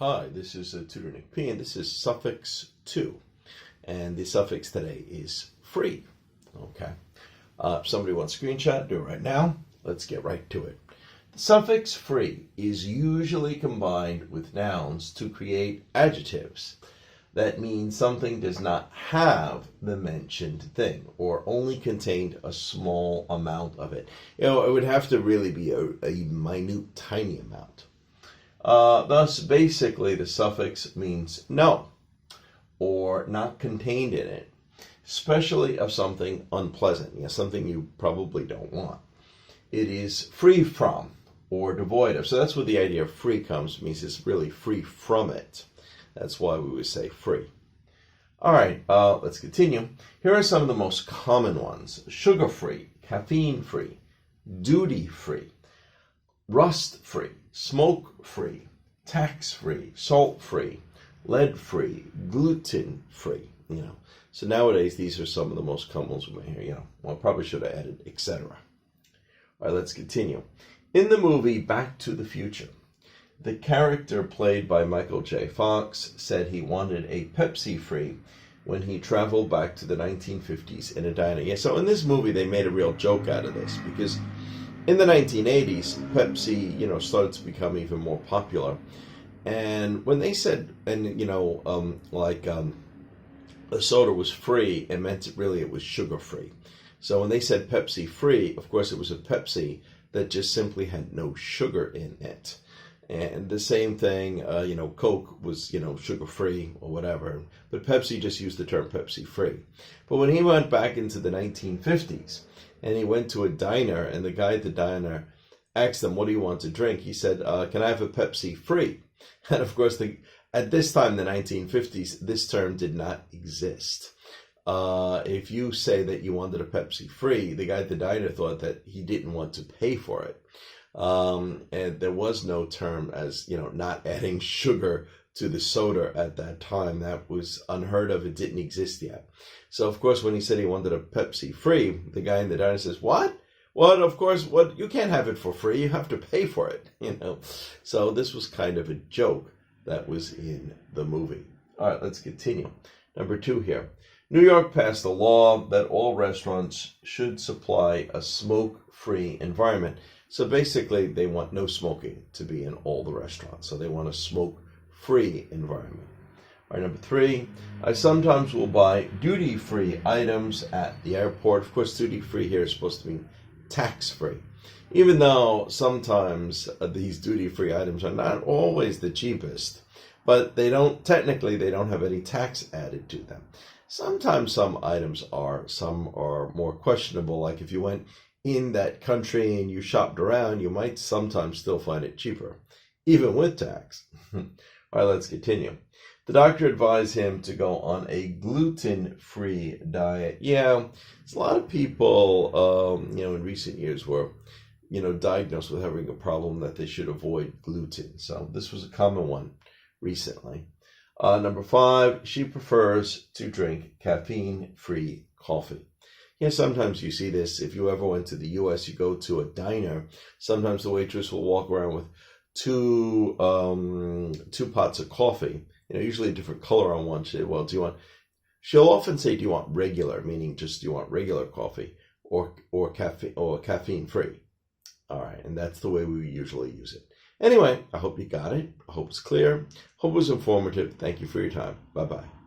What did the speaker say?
Hi, this is Tutor Nick P, and this is Suffix 2. And the suffix today is free. Okay. If somebody wants a screenshot, do it right now. Let's get right to it. The suffix free is usually combined with nouns to create adjectives. That means something does not have the mentioned thing or only contained a small amount of it. It would have to really be a minute, tiny amount. Thus, basically, the suffix means no or not contained in it, especially of something unpleasant, something you probably don't want. It is free from or devoid of. So that's what the idea of free comes, means it's really free from it. That's why we would say free. All right, let's continue. Here are some of the most common ones: sugar-free, caffeine-free, duty-free, rust-free, smoke-free, tax-free, salt-free, lead-free, gluten-free. So nowadays these are some of the most common ones we may hear. Well, I probably should have added etc. All right, let's continue. In the movie Back to the Future, the character played by Michael J. Fox said he wanted a Pepsi-free when he traveled back to the 1950s in a diner. Yeah, so in this movie they made a real joke out of this because in the 1980s, Pepsi, started to become even more popular. And when they said, a soda was free, it meant it was sugar-free. So when they said Pepsi-free, of course it was a Pepsi that just simply had no sugar in it. And the same thing, Coke was, sugar-free or whatever. But Pepsi just used the term Pepsi-free. But when he went back into the 1950s, and he went to a diner, and the guy at the diner asked him, "What do you want to drink?" He said, "Can I have a Pepsi-free?" And of course, at this time, the 1950s, this term did not exist. If you say that you wanted a Pepsi-free, the guy at the diner thought that he didn't want to pay for it. And there was no term as, not adding sugar to the soda at that time. That was unheard of. It didn't exist yet. So, of course, when he said he wanted a Pepsi-free, the guy in the diner says, "What? Well, of course, you can't have it for free. You have to pay for it." So this was kind of a joke that was in the movie. All right, let's continue. Number 2 here. New York passed a law that all restaurants should supply a smoke-free environment. So basically, they want no smoking to be in all the restaurants. So they want a smoke-free environment. All right, number 3, I sometimes will buy duty-free items at the airport. Of course, duty-free here is supposed to mean tax-free. Even though sometimes these duty-free items are not always the cheapest, but they don't have any tax added to them. Sometimes some items are, some are more questionable. Like if you went in that country and you shopped around, you might sometimes still find it cheaper, even with tax. All right, let's continue. The doctor advised him to go on a gluten-free diet. Yeah, it's a lot of people, in recent years were, diagnosed with having a problem that they should avoid gluten. So this was a common one recently. Number 5, she prefers to drink caffeine-free coffee. Yeah, sometimes you see this. If you ever went to the U.S., you go to a diner, sometimes the waitress will walk around with two pots of coffee, usually a different color on one. She'll often say, "Do you want regular?" Meaning just, do you want regular coffee or caffeine-free? All right, and that's the way we usually use it. Anyway, I hope you got it. I hope it's clear. Hope it was informative. Thank you for your time. Bye-bye.